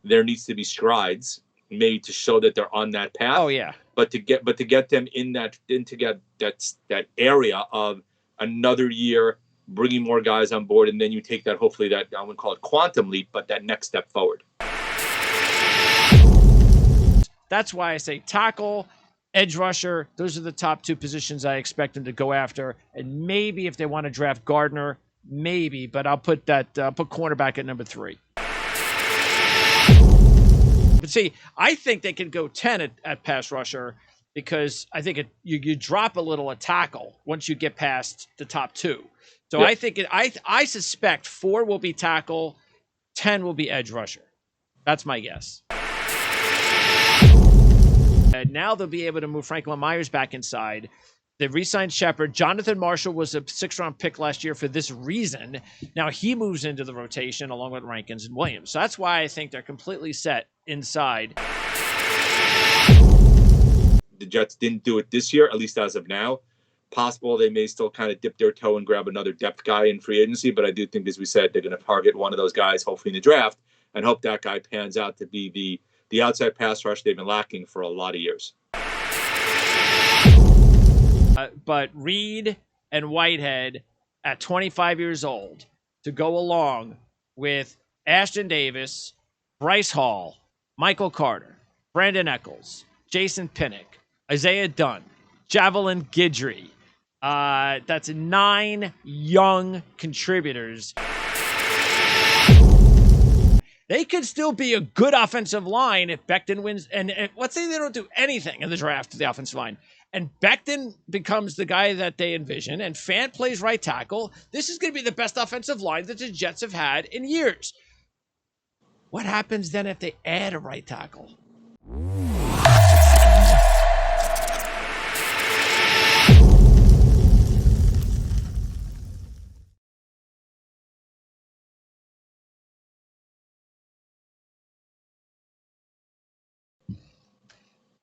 there needs to be strides made to show that they're on that path. Oh yeah. But to get them in that area of another year, bringing more guys on board, and then you take that, hopefully that, I wouldn't call it quantum leap, but that next step forward. That's why I say tackle, edge rusher. Those are the top two positions I expect them to go after. And maybe if they want to draft Gardner, maybe, but I'll put cornerback at number 3. But see, I think they can go 10 at pass rusher, because I think you drop a little at tackle once you get past the top 2. So yep. I suspect 4 will be tackle, 10 will be edge rusher. That's my guess. Now they'll be able to move Franklin Myers back inside. They re-signed Shepard. Jonathan Marshall was a 6th-round pick last year for this reason. Now he moves into the rotation along with Rankins and Williams. So that's why I think they're completely set inside. The Jets didn't do it this year, at least as of now. Possible they may still kind of dip their toe and grab another depth guy in free agency, but I do think, as we said, they're going to target one of those guys, hopefully in the draft, and hope that guy pans out to be the outside pass rush they've been lacking for a lot of years. But Reed and Whitehead at 25 years old to go along with Ashton Davis, Bryce Hall, Michael Carter, Brandon Eccles, Jason Pinnock, Isaiah Dunn, Javelin Guidry. That's 9 young contributors. They could still be a good offensive line if Becton wins. And let's say they don't do anything in the draft to the offensive line, and Becton becomes the guy that they envision, and Fant plays right tackle. This is going to be the best offensive line that the Jets have had in years. What happens then if they add a right tackle?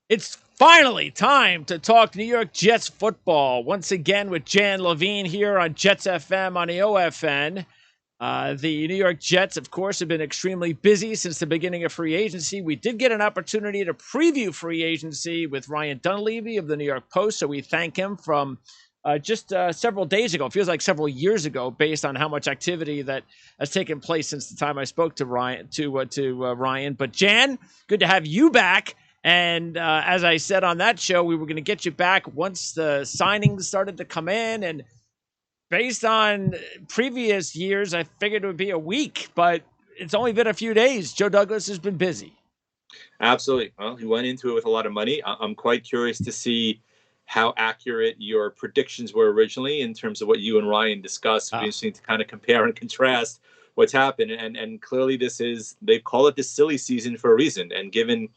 It's finally time to talk New York Jets football. Once again with Jan Levine here on Jets FM on the OFN. The New York Jets, of course, have been extremely busy since the beginning of free agency. We did get an opportunity to preview free agency with Ryan Dunleavy of the New York Post, so we thank him from just several days ago. It feels like several years ago, based on how much activity that has taken place since the time I spoke to Ryan. Ryan. But Jan, good to have you back. And as I said on that show, we were going to get you back once the signings started to come in. And based on previous years, I figured it would be a week, but it's only been a few days. Joe Douglas has been busy. Absolutely. Well, he went into it with a lot of money. I'm quite curious to see how accurate your predictions were originally in terms of what you and Ryan discussed. It'd be interesting to kind of compare and contrast what's happened. And clearly they call it the silly season for a reason. And given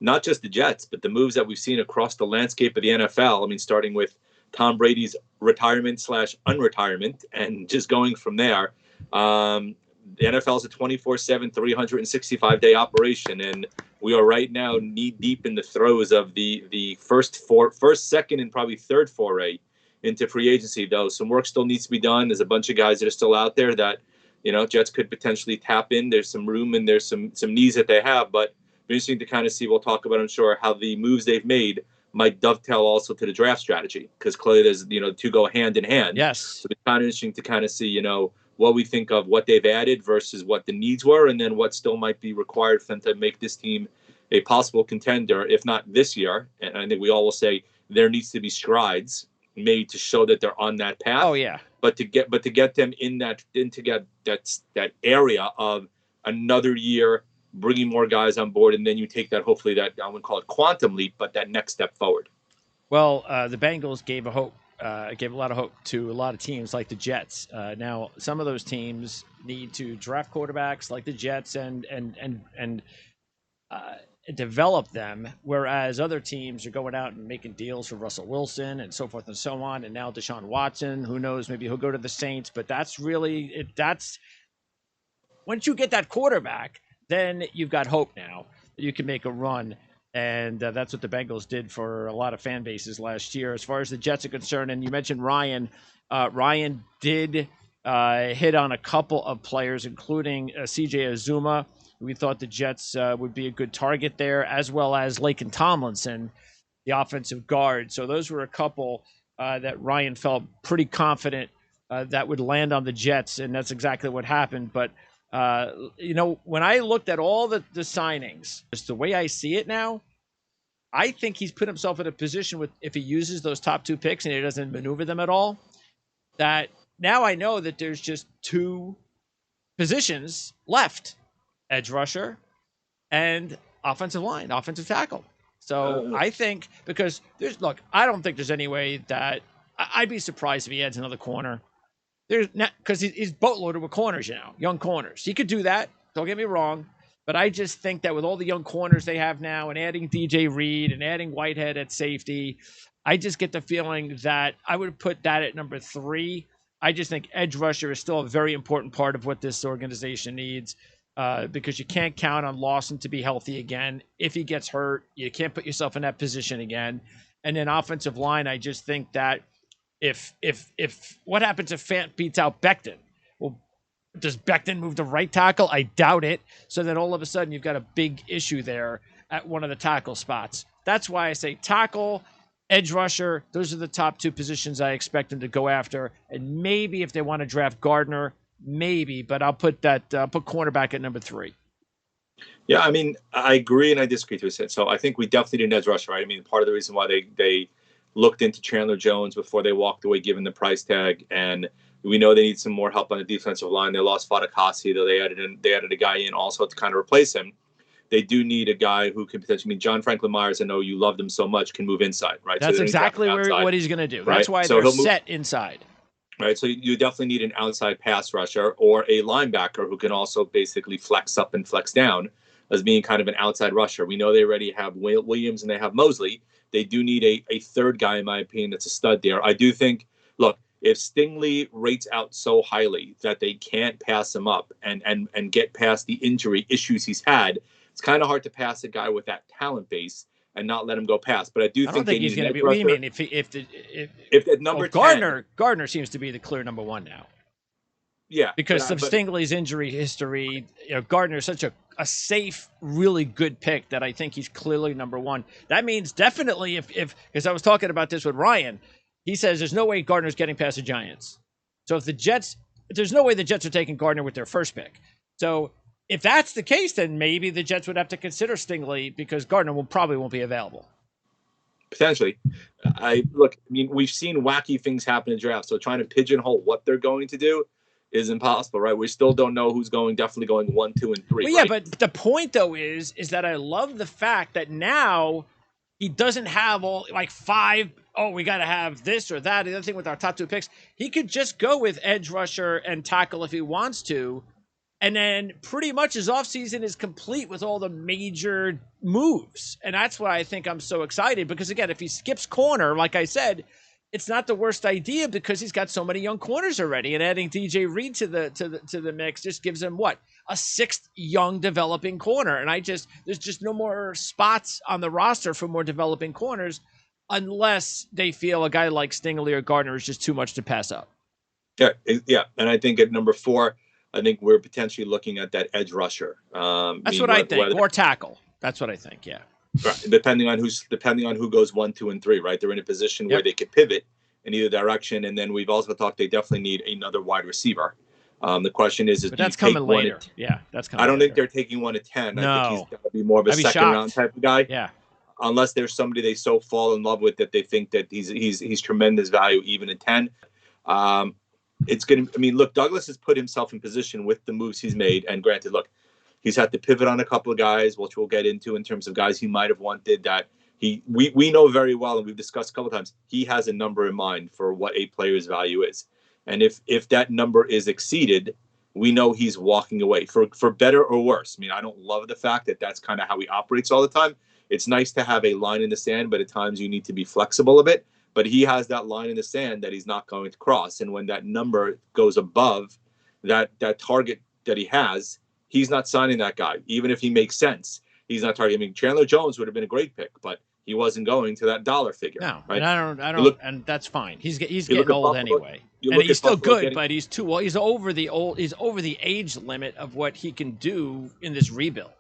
not just the Jets, but the moves that we've seen across the landscape of the NFL. I mean, starting with Tom Brady's retirement/unretirement and just going from there. The NFL is a 24/7, 365-day operation, and we are right now knee-deep in the throes of the first, second, and probably third foray into free agency, though. Some work still needs to be done. There's a bunch of guys that are still out there that, Jets could potentially tap in. There's some room and there's some needs that they have, but interesting to kind of see. We'll talk about, I'm sure, how the moves they've made might dovetail also to the draft strategy, because clearly there's, two go hand in hand. Yes. So it's kind of interesting to kind of see, what we think of what they've added versus what the needs were, and then what still might be required for them to make this team a possible contender, if not this year. And I think we all will say there needs to be strides made to show that they're on that path. Oh yeah. But to get them into that area of another year, bringing more guys on board, and then you take that, hopefully that, I wouldn't call it quantum leap, but that next step forward. Well, the Bengals gave a lot of hope to a lot of teams like the Jets. Now, some of those teams need to draft quarterbacks like the Jets and develop them, whereas other teams are going out and making deals for Russell Wilson and so forth and so on. And now Deshaun Watson, who knows, maybe he'll go to the Saints. But that's once you get that quarterback, then you've got hope now that you can make a run. And that's what the Bengals did for a lot of fan bases last year. As far as the Jets are concerned, and you mentioned Ryan. Ryan did hit on a couple of players, including C.J. Azuma. We thought the Jets would be a good target there, as well as Laken Tomlinson, the offensive guard. So those were a couple that Ryan felt pretty confident that would land on the Jets, and that's exactly what happened. But, when I looked at all the signings, just the way I see it now, I think he's put himself in a position with, if he uses those top 2 picks and he doesn't maneuver them at all, that now I know that there's just 2 positions left, edge rusher and offensive line, offensive tackle. So I think, because I don't think there's any way that I'd be surprised if he adds another corner. There's not, because he's boatloaded with corners, young corners. He could do that. Don't get me wrong. But I just think that with all the young corners they have now, and adding DJ Reed and adding Whitehead at safety, I just get the feeling that I would put that at number 3. I just think edge rusher is still a very important part of what this organization needs, because you can't count on Lawson to be healthy again. If he gets hurt, you can't put yourself in that position again. And then offensive line, I just think that if what happens if Fant beats out Becton? Well, does Becton move to right tackle? I doubt it. So then all of a sudden you've got a big issue there at one of the tackle spots. That's why I say tackle, edge rusher, those are the top 2 positions I expect them to go after. And maybe if they want to draft Gardner, maybe, but I'll put cornerback at number 3. Yeah, I mean, I agree and I disagree to a extent. So I think we definitely need an edge rusher, right? I mean, part of the reason why they looked into Chandler Jones before they walked away, given the price tag, and we know they need some more help on the defensive line. They lost Fadakasi, though they added a guy in also to kind of replace him. They do need a guy who can potentially, John Franklin Myers, I know you loved him so much, can move inside, right? That's exactly what he's going to do. Right? That's why they're set inside. Right, so you definitely need an outside pass rusher or a linebacker who can also basically flex up and flex down as being kind of an outside rusher. We know they already have Williams and they have Mosley. They do need a third guy, in my opinion, that's a stud there. I do think, look, if Stingley rates out so highly that they can't pass him up and get past the injury issues he's had, it's kind of hard to pass a guy with that talent base and not let him go past. But I don't think he's going to be. What do you mean? If number 10, Gardner seems to be the clear number 1 now. Yeah, because of Stingley's injury history, Gardner is such a safe, really good pick that I think he's clearly number 1. That means definitely if because I was talking about this with Ryan, he says there's no way Gardner's getting past the Giants. So there's no way the Jets are taking Gardner with their first pick. So if that's the case, then maybe the Jets would have to consider Stingley because Gardner probably won't be available. Potentially. We've seen wacky things happen in drafts. So trying to pigeonhole what they're going to do is impossible, right? We still don't know who's definitely going 1, 2, and 3. Well, yeah, right? But the point though is that I love the fact that now he doesn't have all 5. Oh, we got to have this or that. The other thing with our top 2 picks, he could just go with edge rusher and tackle if he wants to. And then pretty much his offseason is complete with all the major moves. And that's why I think I'm so excited because, again, if he skips corner, like I said, it's not the worst idea because he's got so many young corners already. And adding DJ Reed to the mix just gives him, a 6th young developing corner. And there's just no more spots on the roster for more developing corners unless they feel a guy like Stingley or Gardner is just too much to pass up. Yeah. And I think at number 4, I think we're potentially looking at that edge rusher. That's what I think, or tackle. That's what I think. Yeah. Right. Depending on who goes 1, 2, and 3. Right. They're in a position where they could pivot in either direction, and then we've also talked they definitely need another wide receiver. The question is but that's coming later. Yeah, that's coming. I don't later. think they're taking 1 at 10. No. I think he's going to be more of a second round type of guy. Yeah. Unless there's somebody they so fall in love with that they think that he's tremendous value even at 10. It's going to, look, Douglas has put himself in position with the moves he's made. And granted, look, he's had to pivot on a couple of guys, which we'll get into in terms of guys he might have wanted that we know very well. And we've discussed a couple of times, he has a number in mind for what a player's value is. And if that number is exceeded, we know he's walking away for better or worse. I don't love the fact that that's kind of how he operates all the time. It's nice to have a line in the sand, but at times you need to be flexible a bit. But he has that line in the sand that he's not going to cross. And when that number goes above that target that he has, he's not signing that guy, even if he makes sense. He's not targeting. Chandler Jones would have been a great pick, but he wasn't going to that dollar figure. No, right? and I don't, and that's fine. He's getting old Buffalo, anyway, and he's still good, but he's too old. He's over the age limit of what he can do in this rebuild.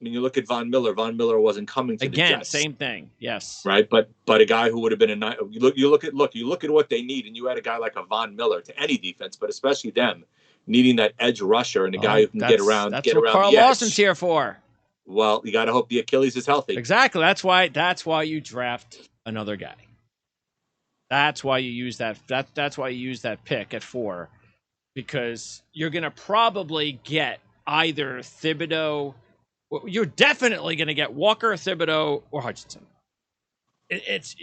I mean, you look at Von Miller. Von Miller wasn't coming to the Jets. Again, same thing. Yes. Right, but a guy who would have been you look at what they need, and you add a guy like a Von Miller to any defense, but especially them needing that edge rusher and a guy who can get around. That's what Carl Lawson's here for. Well, you got to hope the Achilles is healthy. Exactly. That's why you draft another guy. That's why you use that. That's why you use that pick at 4, because you're going to probably get either Thibodeau. You're definitely going to get Walker, Thibodeau, or Hutchinson. It's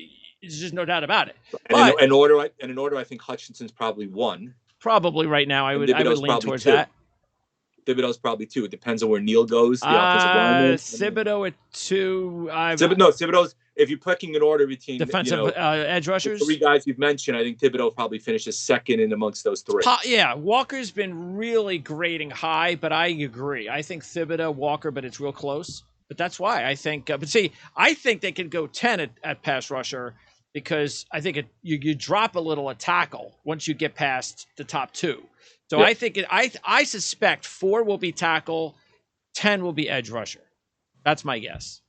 just no doubt about it. And in order, I think Hutchinson's probably 1. Probably right now, I would lean towards 2. That. Thibodeau's probably 2. It depends on where Neal goes. The offensive lineman. Thibodeau at 2. Thibodeau's. If you're picking an order between defensive edge rushers, the 3 guys you've mentioned, I think Thibodeau probably finishes 2nd in amongst those 3. Yeah, Walker's been really grading high, but I agree. I think Thibodeau, Walker, but it's real close. But that's why I think. But see, I think they could go 10 at pass rusher, because I think you drop a little at tackle once you get past the top 2. So I think I suspect 4 will be tackle, 10 will be edge rusher. That's my guess.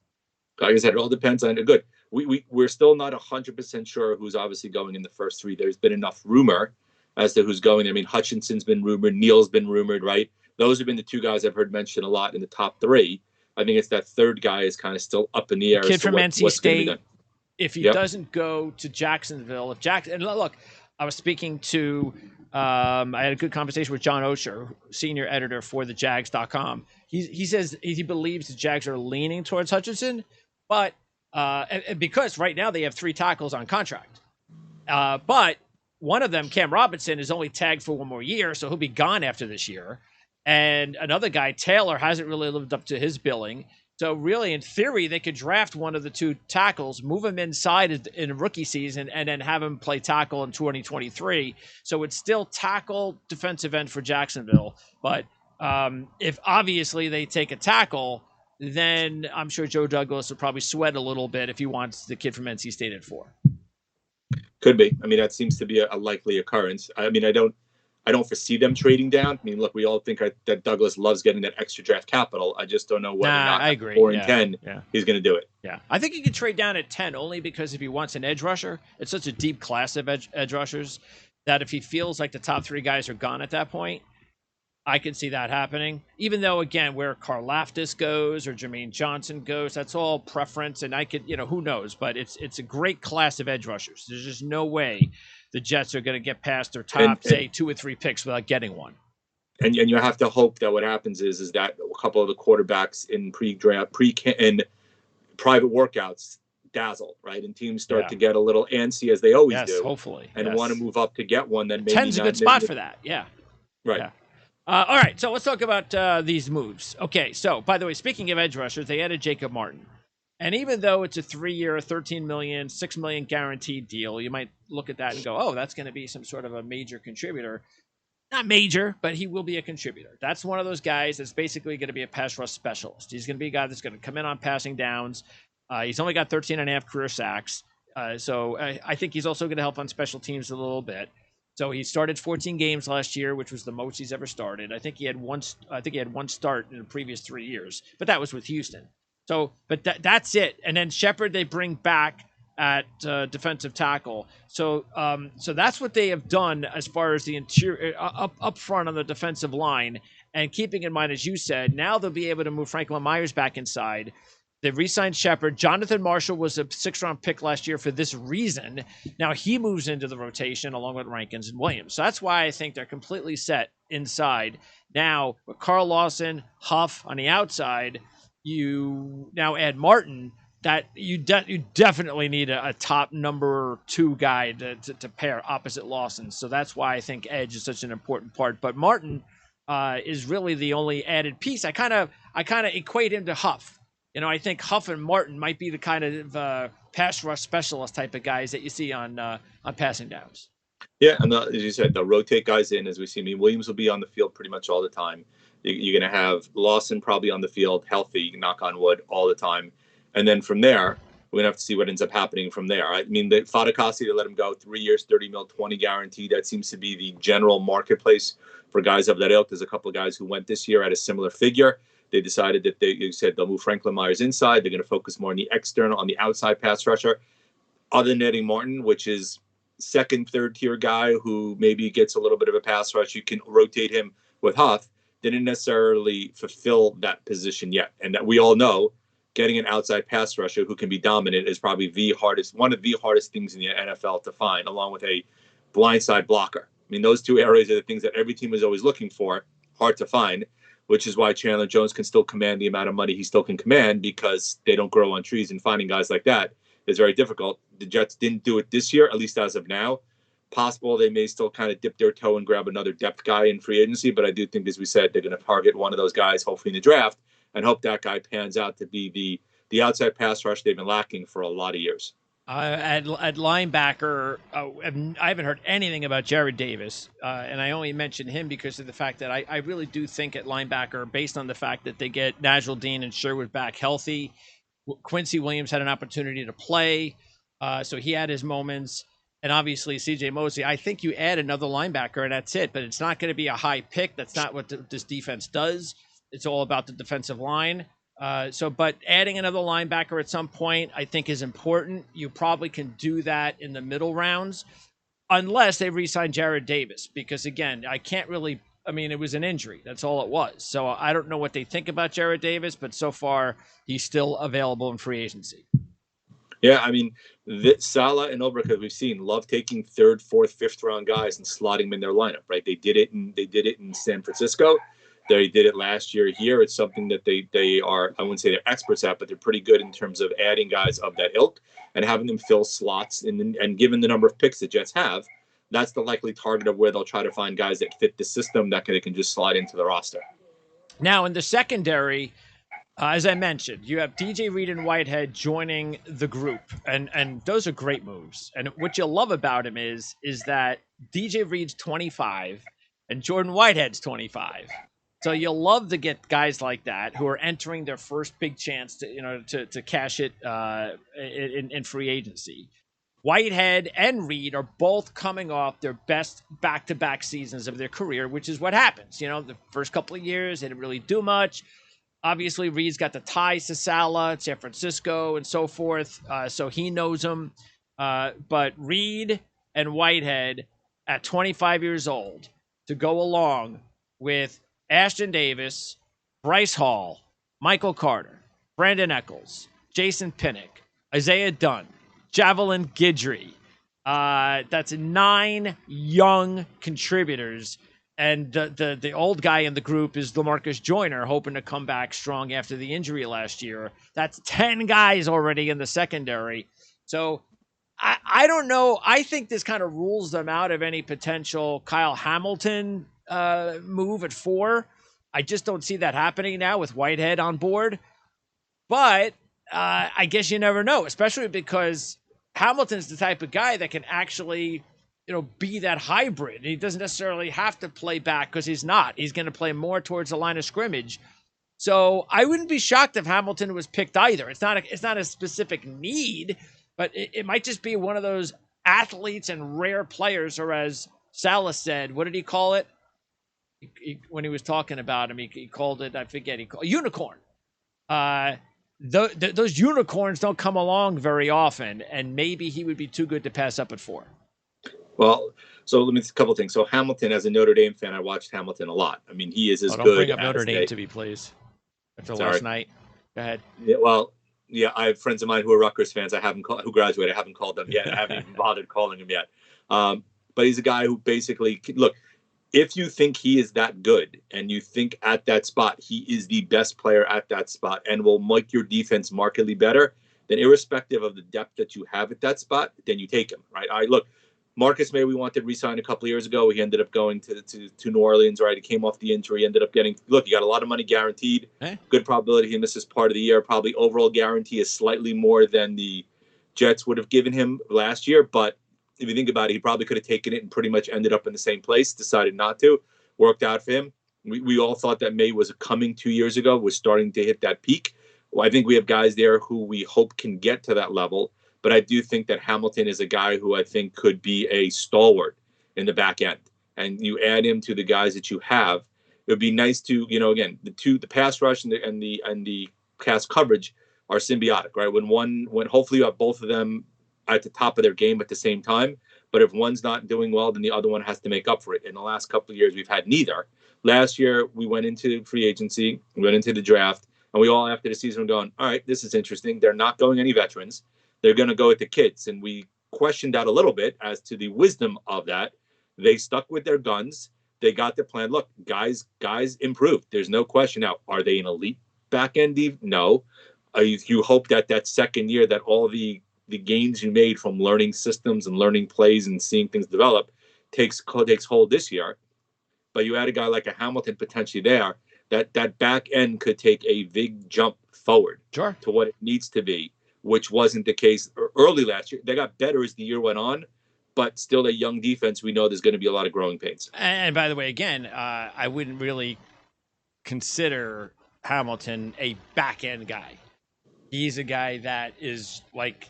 Like I said, it all depends on good. We're still not 100% sure who's obviously going in the first 3. There's been enough rumor as to who's going. I mean, Hutchinson's been rumored, Neal's been rumored, right? Those have been the 2 guys I've heard mentioned a lot in the top 3. I think it's that 3rd guy is kind of still up in the air. Kid from NC State. If he doesn't go to Jacksonville, and look, I was speaking to. I had a good conversation with John Osher, senior editor for the Jags.com. He says he believes the Jags are leaning towards Hutchinson, but because right now they have 3 tackles on contract. But one of them, Cam Robinson, is only tagged for 1 more year, so he'll be gone after this year. And another guy, Taylor, hasn't really lived up to his billing. So really, in theory, they could draft one of the 2 tackles, move him inside in a rookie season, and then have him play tackle in 2023. So it's still tackle, defensive end for Jacksonville. But if obviously they take a tackle, then I'm sure Joe Douglas will probably sweat a little bit if he wants the kid from NC State at 4. Could be. I mean, that seems to be a likely occurrence. I mean, I don't foresee them trading down. I mean, look, we all think that Douglas loves getting that extra draft capital. I just don't know whether or not I agree. 4 and 10 he's going to do it. Yeah, I think he could trade down at 10 only because if he wants an edge rusher, it's such a deep class of edge rushers that if he feels like the top 3 guys are gone at that point, I can see that happening. Even though, again, where Karlaftis goes or Jermaine Johnson goes, that's all preference, and I could, who knows? But it's a great class of edge rushers. There's just no way the Jets are going to get past their top, say, 2 or 3 picks without getting one. And you have to hope that what happens is that a couple of the quarterbacks in pre-draft, and private workouts dazzle, right? And teams start to get a little antsy, as they always do. Hopefully. And want to move up to get one. Then maybe 10's a good spot for that. Yeah. Right. Yeah. All right, so let's talk about these moves. Okay, so, by the way, speaking of edge rushers, they added Jacob Martin. And even though it's a 3-year, $13 million, $6 million guaranteed deal, you might look at that and go, oh, that's going to be some sort of a major contributor. Not major, but he will be a contributor. That's one of those guys that's basically going to be a pass rush specialist. He's going to be a guy that's going to come in on passing downs. He's only got 13.5 career sacks. So I think he's also going to help on special teams a little bit. So he started 14 games last year, which was the most he's ever started. I think he had one start in the previous 3 years, but that was with Houston. So, but that's it. And then Shepard they bring back at defensive tackle. So that's what they have done as far as the interior up front on the defensive line. And keeping in mind, as you said, now they'll be able to move Franklin Myers back inside. They re-signed Shepard. Jonathan Marshall was a 6th-round pick last year for this reason. Now he moves into the rotation along with Rankins and Williams. So that's why I think they're completely set inside. Now, with Carl Lawson, Huff on the outside, you now add Martin. That you definitely need a top number 2 guy to pair opposite Lawson. So that's why I think edge is such an important part. But Martin is really the only added piece. I kind of equate him to Huff. I think Huff and Martin might be the kind of pass rush specialist type of guys that you see on passing downs. Yeah, and as you said, they'll rotate guys in as we see. I mean, Williams will be on the field pretty much all the time. You're going to have Lawson probably on the field, healthy, knock on wood, all the time. And then from there, we're gonna have to see what ends up happening from there. I mean, the Fadakasi, they let him go 3 years, 30 mil, 20 guaranteed. That seems to be the general marketplace for guys of that ilk. There's a couple of guys who went this year at a similar figure. They decided that you said they'll move Franklin Myers inside. They're going to focus more on the external, on the outside pass rusher. Other than Eddie Martin, which is second, third tier guy who maybe gets a little bit of a pass rush, you can rotate him with Huff. Didn't necessarily fulfill that position yet, and that we all know getting an outside pass rusher who can be dominant is probably one of the hardest things in the NFL to find, along with a blindside blocker. I mean, those two areas are the things that every team is always looking for, hard to find, which is why Chandler Jones can still command the amount of money he still can command, because they don't grow on trees, and finding guys like that is very difficult. The Jets didn't do it this year, at least as of now. Possible they may still kind of dip their toe and grab another depth guy in free agency, but I do think, as we said, they're going to target one of those guys, hopefully in the draft, and hope that guy pans out to be the outside pass rush they've been lacking for a lot of years. At linebacker, I haven't heard anything about Jared Davis, and I only mention him because of the fact that I really do think at linebacker, based on the fact that they get Najee Dean and Sherwood back healthy, Quincy Williams had an opportunity to play, so he had his moments, and obviously C.J. Mosley. I think you add another linebacker and that's it, but it's not going to be a high pick. That's not what this defense does. It's all about the defensive line. But adding another linebacker at some point, I think, is important. You probably can do that in the middle rounds, unless they re-sign Jared Davis, because again, it was an injury. That's all it was. So I don't know what they think about Jared Davis, but so far he's still available in free agency. Yeah, I mean, Salah and Oberka, we've seen, love taking third, fourth, fifth round guys and slotting them in their lineup, right? They did it in San Francisco. They did it last year here. It's something that they are, I wouldn't say they're experts at, but they're pretty good in terms of adding guys of that ilk and having them fill slots. And given the number of picks the Jets have, that's the likely target of where they'll try to find guys that fit the system that they can just slide into the roster. Now, in the secondary, as I mentioned, you have DJ Reed and Whitehead joining the group, and those are great moves. And what you love about him is that DJ Reed's 25 and Jordan Whitehead's 25. So you'll love to get guys like that who are entering their first big chance to cash it in free agency. Whitehead and Reed are both coming off their best back-to-back seasons of their career, which is what happens. The first couple of years, they didn't really do much. Obviously, Reed's got the ties to Salah, San Francisco, and so forth, so he knows them. But Reed and Whitehead at 25 years old to go along with Ashton Davis, Bryce Hall, Michael Carter, Brandon Eccles, Jason Pinnock, Isaiah Dunn, Javelin Guidry. That's 9 young contributors. And the old guy in the group is LaMarcus Joyner, hoping to come back strong after the injury last year. That's 10 guys already in the secondary. So I don't know. I think this kind of rules them out of any potential Kyle Hamilton move at 4. I just don't see that happening now with Whitehead on board. But I guess you never know, especially because Hamilton's the type of guy that can actually, be that hybrid. He doesn't necessarily have to play back because he's not. He's going to play more towards the line of scrimmage. So I wouldn't be shocked if Hamilton was picked either. It's not a specific need, but it might just be one of those athletes and rare players, or as Salah said, what did he call it? When he was talking about him, he called it, I forget, unicorn. Those unicorns don't come along very often, and maybe he would be too good to pass up at 4. Well, so let me a couple of things. So Hamilton, as a Notre Dame fan, I watched Hamilton a lot. I mean, he is as don't good. Bring up Notre Dame to me, please. After last night, go ahead. Yeah, well, yeah, I have friends of mine who are Rutgers fans. Who graduated. I haven't called them yet. I haven't even bothered calling him yet. But he's a guy who basically look. If you think he is that good, and you think at that spot he is the best player at that spot, and will make your defense markedly better, then irrespective of the depth that you have at that spot, then you take him. Right? Look. Marcus May, we wanted to re-sign a couple of years ago. He ended up going to New Orleans, right? He came off the injury, ended up getting, he got a lot of money guaranteed. Good probability he misses part of the year. Probably overall guarantee is slightly more than the Jets would have given him last year. But if you think about it, he probably could have taken it and pretty much ended up in the same place, decided not to. Worked out for him. We all thought that May was coming 2 years ago, was starting to hit that peak. I think we have guys there who we hope can get to that level. But I do think that Hamilton is a guy who I think could be a stalwart in the back end. And you add him to the guys that you have, it would be nice to, again, the pass rush and the pass coverage are symbiotic, right? When hopefully you have both of them at the top of their game at the same time. But if one's not doing well, then the other one has to make up for it. In the last couple of years, we've had neither. Last year, we went into free agency, we went into the draft, and we all, after the season, were going, all right, this is interesting. They're not going any veterans. They're going to go with the kids. And we questioned that a little bit as to the wisdom of that. They stuck with their guns. They got the plan. Look, guys improved. There's no question. Now, are they an elite back end? No. You hope that second year that all the gains you made from learning systems and learning plays and seeing things develop takes hold this year. But you add a guy like a Hamilton potentially there, that back end could take a big jump forward to what it needs to be, which wasn't the case early last year. They got better as the year went on, but still a young defense. We know there's going to be a lot of growing pains. And by the way, again, I wouldn't really consider Hamilton a back end guy. He's a guy that is like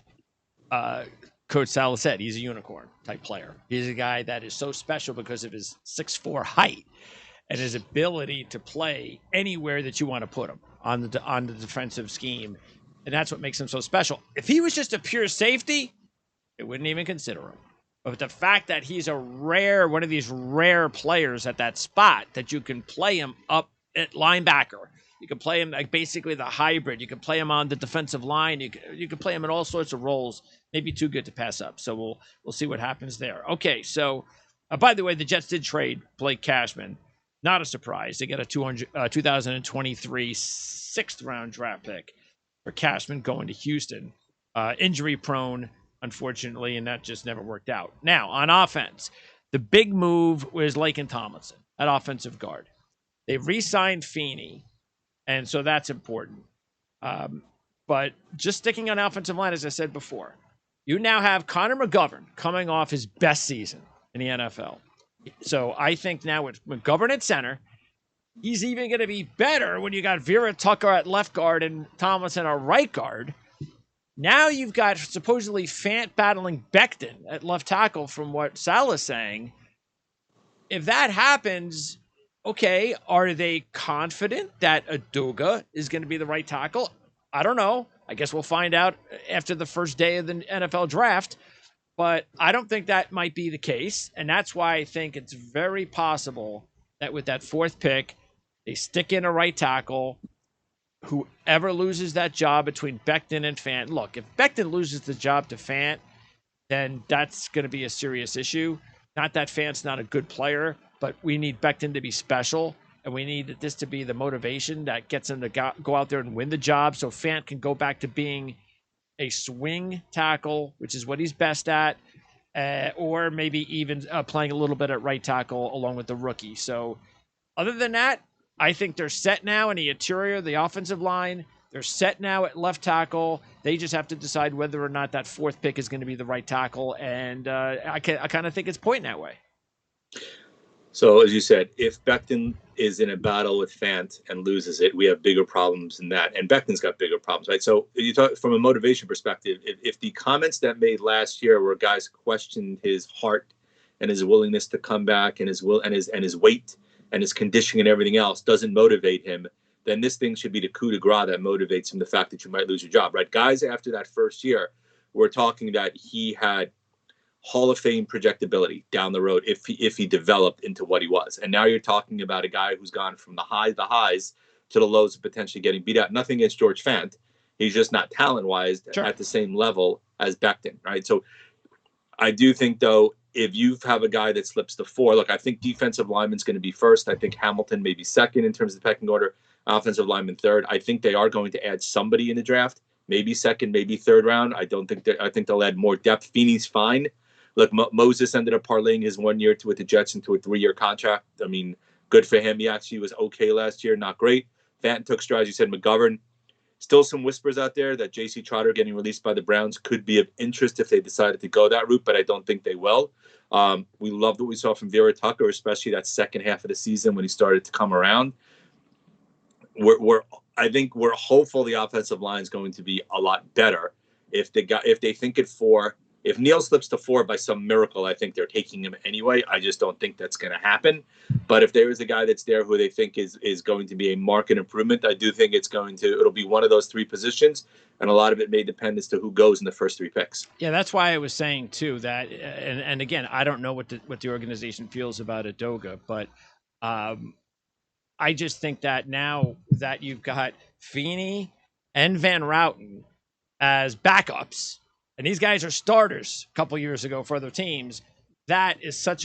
Coach Salas said, he's a unicorn type player. He's a guy that is so special because of his 6'4" height and his ability to play anywhere that you want to put him on the defensive scheme. And that's what makes him so special. If he was just a pure safety, it wouldn't even consider him. But the fact that he's one of these rare players at that spot that you can play him up at linebacker. You can play him like basically the hybrid. You can play him on the defensive line. You can play him in all sorts of roles. Maybe too good to pass up. So we'll see what happens there. Okay, so by the way, the Jets did trade Blake Cashman. Not a surprise. They get a 2023 sixth-round draft pick for Cashman going to Houston. Injury prone, unfortunately, and that just never worked out. Now, on offense, the big move was Laken Tomlinson at offensive guard. They re-signed Feeney, and so that's important. But just sticking on offensive line, as I said before, you now have Connor McGovern coming off his best season in the NFL. So I think now with McGovern at center, he's even going to be better when you got Vera Tucker at left guard and Tomlinson at right guard. Now you've got supposedly Fant battling Becton at left tackle from what Salah's saying. If that happens, okay, are they confident that Aduga is going to be the right tackle? I don't know. I guess we'll find out after the first day of the NFL draft. But I don't think that might be the case. And that's why I think it's very possible that with that fourth pick, they stick in a right tackle. Whoever loses that job between Becton and Fant. Look, if Becton loses the job to Fant, then that's going to be a serious issue. Not that Fant's not a good player, but we need Becton to be special. And we need this to be the motivation that gets him to go out there and win the job so Fant can go back to being a swing tackle, which is what he's best at, or maybe even playing a little bit at right tackle along with the rookie. So other than that, I think they're set now in the interior, the offensive line. They're set now at left tackle. They just have to decide whether or not that fourth pick is going to be the right tackle. And I kind of think it's pointing that way. So, as you said, if Becton is in a battle with Fant and loses it, we have bigger problems than that. And Becton's got bigger problems, right? So, you talk from a motivation perspective, if the comments that made last year where guys questioned his heart and his willingness to come back and his will and his weight and his conditioning and everything else doesn't motivate him, then this thing should be the coup de grace that motivates him, the fact that you might lose your job, right? Guys after that first year were talking that he had Hall of Fame projectability down the road if he developed into what he was. And now you're talking about a guy who's gone from the highs to the lows of potentially getting beat out. Nothing against George Fant. He's just not talent-wise at the same level as Becton, right? So I do think, though, if you have a guy that slips to 4, look, I think defensive lineman's going to be first. I think Hamilton may be second in terms of the pecking order. Offensive lineman third. I think they are going to add somebody in the draft, maybe second, maybe third round. I think they'll add more depth. Feeney's fine. Look, Moses ended up parlaying his 1 year with the Jets into a 3-year contract. I mean, good for him. He actually was okay last year, not great. Fant took strides. You said McGovern. Still some whispers out there that J.C. Trotter getting released by the Browns could be of interest if they decided to go that route, but I don't think they will. We loved what we saw from Vera Tucker, especially that second half of the season when he started to come around. I think we're hopeful the offensive line is going to be a lot better. If they think at 4, if Neal slips to 4 by some miracle, I think they're taking him anyway. I just don't think that's going to happen. But if there is a guy that's there who they think is going to be a market improvement, I do think it'll be one of those 3 positions, and a lot of it may depend as to who goes in the first 3 picks. Yeah, that's why I was saying too that, and again, I don't know what the organization feels about Adoga, but I just think that now that you've got Feeney and Van Routen as backups, and these guys are starters a couple years ago for other teams, that is such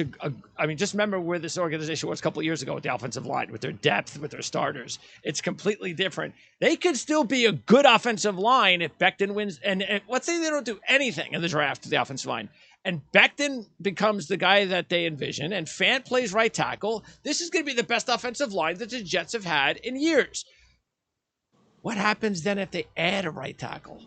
I mean, just remember where this organization was a couple of years ago with the offensive line, with their depth, with their starters. It's completely different. They could still be a good offensive line if Becton wins. And let's say they don't do anything in the draft to the offensive line, and Becton becomes the guy that they envision, and Fant plays right tackle. This is going to be the best offensive line that the Jets have had in years. What happens then if they add a right tackle?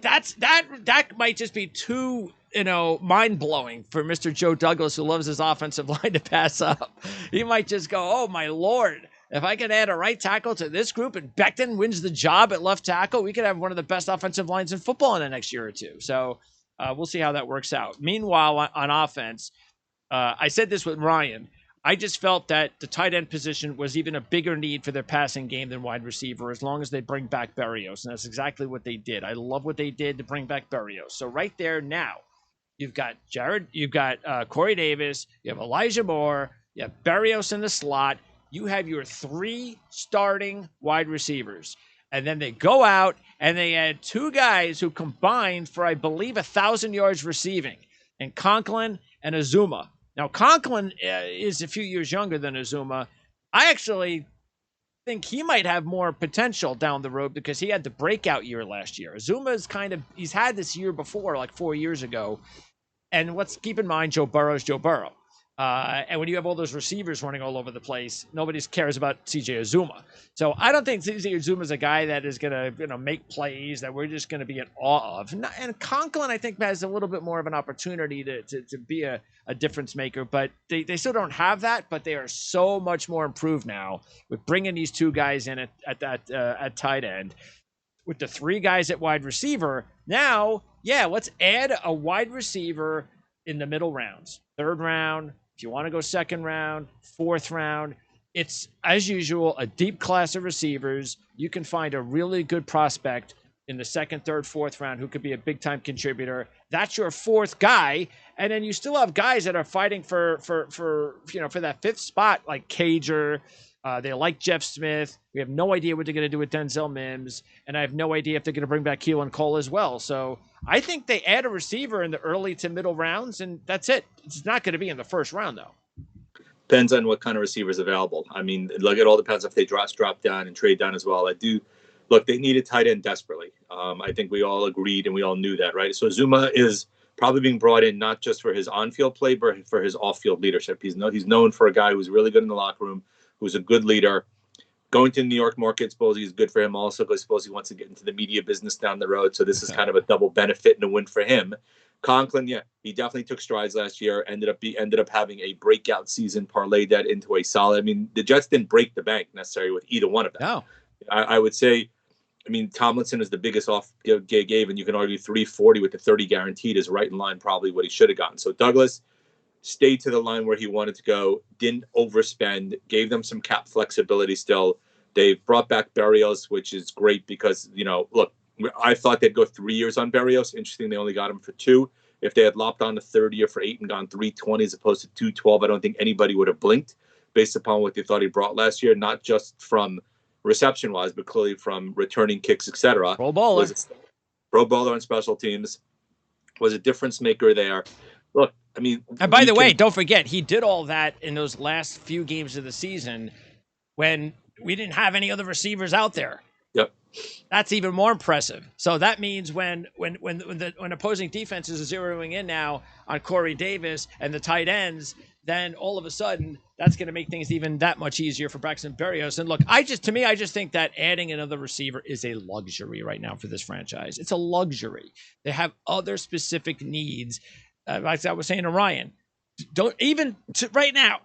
That might just be too, mind-blowing for Mr. Joe Douglas, who loves his offensive line, to pass up. He might just go, oh, my Lord, if I can add a right tackle to this group and Becton wins the job at left tackle, we could have one of the best offensive lines in football in the next year or two. So we'll see how that works out. Meanwhile, on offense, I said this with Ryan. I just felt that the tight end position was even a bigger need for their passing game than wide receiver, as long as they bring back Berrios. And that's exactly what they did. I love what they did to bring back Berrios. So right there now, you've got Corey Davis, you have Elijah Moore, you have Berrios in the slot. You have your 3 starting wide receivers. And then they go out and they add 2 guys who combined for, I believe, 1,000 yards receiving, and Conklin and Azuma. Now, Conklin is a few years younger than Azuma. I actually think he might have more potential down the road because he had the breakout year last year. Azuma's he's had this year before, like 4 years ago. And let's keep in mind, Joe Burrow's Joe Burrow. And when you have all those receivers running all over the place, nobody cares about CJ Azuma. So I don't think CJ Azuma is a guy that is going to make plays that we're just going to be in awe of. And Conklin, I think, has a little bit more of an opportunity to be a difference maker. But they still don't have that, but they are so much more improved now with bringing these 2 guys in at tight end. With the 3 guys at wide receiver, now, yeah, let's add a wide receiver in the middle rounds. 3rd round, if you want to go 2nd round, 4th round, it's, as usual, a deep class of receivers. You can find a really good prospect in the 2nd, 3rd, 4th round who could be a big-time contributor. That's your 4th guy, and then you still have guys that are fighting for that 5th spot, like Cager. They like Jeff Smith. We have no idea what they're going to do with Denzel Mims, and I have no idea if they're going to bring back Keelan Cole as well. So I think they add a receiver in the early to middle rounds, and that's it. It's not going to be in the 1st round, though. Depends on what kind of receiver is available. I mean, look, it all depends if they drop down and trade down as well. Look, they need a tight end desperately. I think we all agreed and we all knew that, right? So Zuma is probably being brought in not just for his on-field play, but for his off-field leadership. He's known for a guy who's really good in the locker room, who's a good leader. Going to the New York market, suppose he's good for him also, because suppose he wants to get into the media business down the road. So this is kind of a double benefit and a win for him. Conklin, yeah, he definitely took strides last year, ended up having a breakout season, parlayed that into a solid. I mean, the Jets didn't break the bank necessarily with either one of them. No. I would say, I mean, Tomlinson is the biggest off gave, and you can argue 340 with the 30 guaranteed is right in line probably what he should have gotten. So Douglas stayed to the line where he wanted to go, didn't overspend, gave them some cap flexibility still. They've brought back Berrios, which is great because, look, I thought they'd go 3 years on Berrios. Interesting, they only got him for 2. If they had lopped on the 3rd year for 8 and gone 320 as opposed to 212, I don't think anybody would have blinked based upon what they thought he brought last year, not just from reception-wise, but clearly from returning kicks, etc. Pro bowler. Pro bowler on special teams. Was a difference maker there. Look, I mean... And by the way, don't forget, he did all that in those last few games of the season when we didn't have any other receivers out there. Yep. That's even more impressive. So that means when opposing defenses are zeroing in now on Corey Davis and the tight ends, then all of a sudden that's going to make things even that much easier for Braxton Berrios. And look, I just think that adding another receiver is a luxury right now for this franchise. It's a luxury. They have other specific needs. Like I was saying to Ryan, right now,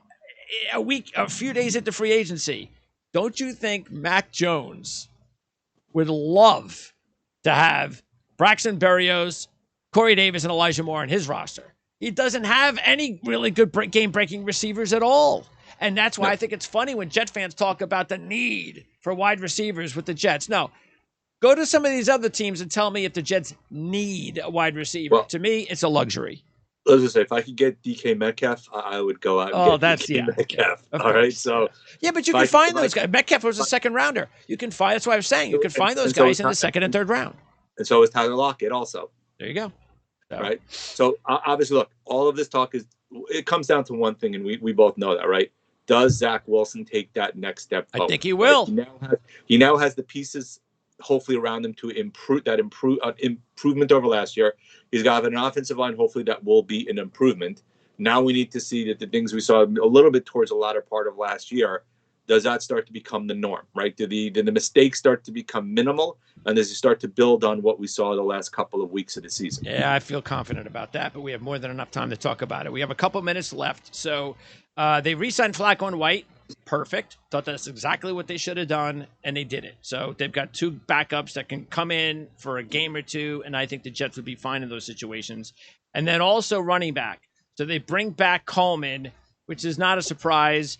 a few days into free agency, don't you think Mac Jones would love to have Braxton Berrios, Corey Davis, and Elijah Moore on his roster? He doesn't have any really good game-breaking receivers at all. And that's why I think it's funny when Jet fans talk about the need for wide receivers with the Jets. No, go to some of these other teams and tell me if the Jets need a wide receiver. Well, to me, it's a luxury. Let's just say, if I could get DK Metcalf, I would go out and get DK Metcalf. Yeah, all right, so yeah, but you can find those guys. Metcalf was a second rounder. You can find. That's what I was saying. You can find those guys in the second and third round. And so is Tyler Lockett also. There you go. So. Right. So obviously, look, all of this talk it comes down to one thing, and we both know that, right? Does Zach Wilson take that next step forward? I think he will. He now has the pieces, hopefully, around him to improvement over last year. He's got an offensive line, hopefully, that will be an improvement. Now we need to see that the things we saw a little bit towards the latter part of last year, does that start to become the norm, right? Do the mistakes start to become minimal, and does he start to build on what we saw the last couple of weeks of the season? Yeah, I feel confident about that, but we have more than enough time to talk about it. We have a couple minutes left. So they re-signed Flacco and White. Perfect. Thought that's exactly what they should have done, and they did it. So they've got two backups that can come in for a game or two, and I think the Jets would be fine in those situations. And then also running back. So they bring back Coleman, which is not a surprise.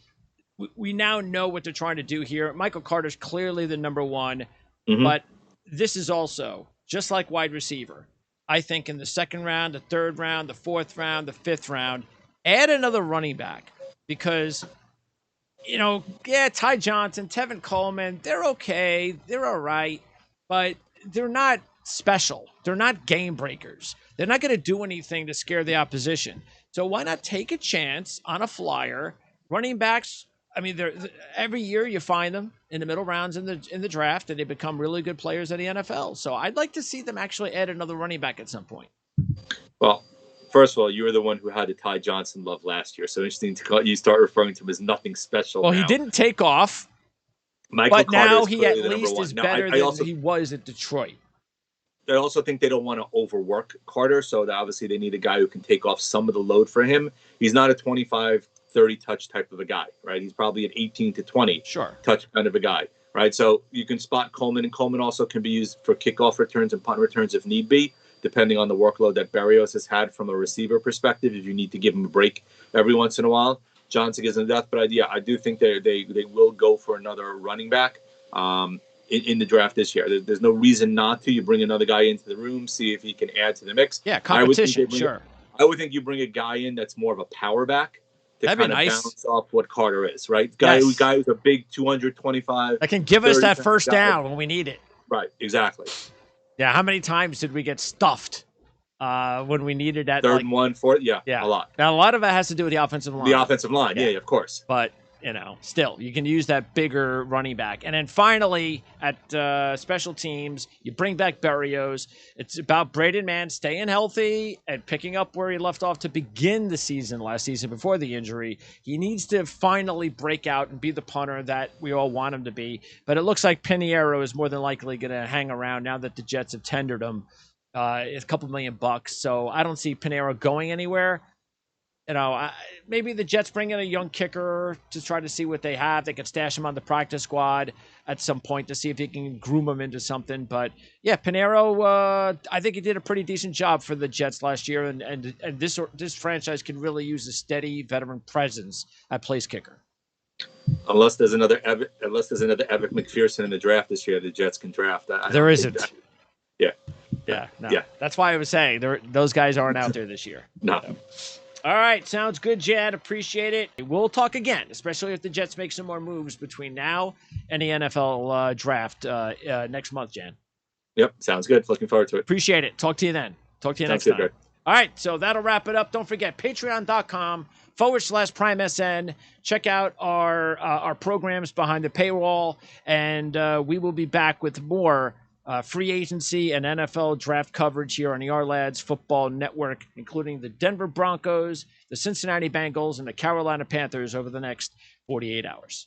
We now know what they're trying to do here. Michael Carter's clearly the number one, but this is also, just like wide receiver, I think in the second round, the third round, the fourth round, the fifth round, add another running back because, Ty Johnson, Tevin Coleman, they're okay. They're all right, but they're not special. They're not game breakers. They're not going to do anything to scare the opposition. So why not take a chance on a flyer? Running backs, I mean, every year you find them in the middle rounds in the draft, and they become really good players in the NFL. So I'd like to see them actually add another running back at some point. Well, first of all, you were the one who had the Ty Johnson love last year. So interesting you start referring to him as nothing special. Well, now. He didn't take off, but now he at least is better than he was at Detroit. I also think they don't want to overwork Carter, so obviously they need a guy who can take off some of the load for him. He's not a 25, 30 touch type of a guy, right? He's probably an 18 to 20 touch kind of a guy, right? So you can spot Coleman, and Coleman also can be used for kickoff returns and punt returns if need be, depending on the workload that Berrios has had from a receiver perspective, if you need to give him a break every once in a while. Johnson isn't that, but I do think they will go for another running back in the draft this year. There's no reason not to. You bring another guy into the room, see if he can add to the mix. Yeah, competition, I would think you bring a guy in that's more of a power back to That'd kind of bounce off what Carter is, right? Guy who's a big 225. That can give us that first down when we need it. Right, exactly. Yeah, how many times did we get stuffed when we needed that? Third and 1, fourth, a lot. Now, a lot of it has to do with the offensive line. The offensive line, yeah, of course. But, still, you can use that bigger running back. And then finally, at special teams, you bring back Berrios. It's about Braden Mann staying healthy and picking up where he left off to begin the season last season before the injury. He needs to finally break out and be the punter that we all want him to be. But it looks like Pinheiro is more than likely going to hang around now that the Jets have tendered him a couple $1 million. So I don't see Pinheiro going anywhere. Maybe the Jets bring in a young kicker to try to see what they have. They could stash him on the practice squad at some point to see if they can groom him into something. But, yeah, Pinheiro, I think he did a pretty decent job for the Jets last year, and this franchise can really use a steady veteran presence at place kicker. Unless there's another Evan McPherson in the draft this year, the Jets can draft. There isn't. Yeah. That's why I was saying those guys aren't out there this year. No. So. All right, sounds good, Jan. Appreciate it. We'll talk again, especially if the Jets make some more moves between now and the NFL draft next month, Jan. Yep, sounds good. Looking forward to it. Appreciate it. Talk to you then. Talk to you next time. Greg. All right, so that'll wrap it up. Don't forget, patreon.com/PrimeSN. Check out our programs behind the paywall, and we will be back with more free agency and NFL draft coverage here on the Our-Lads Football Network, including the Denver Broncos, the Cincinnati Bengals, and the Carolina Panthers over the next 48 hours.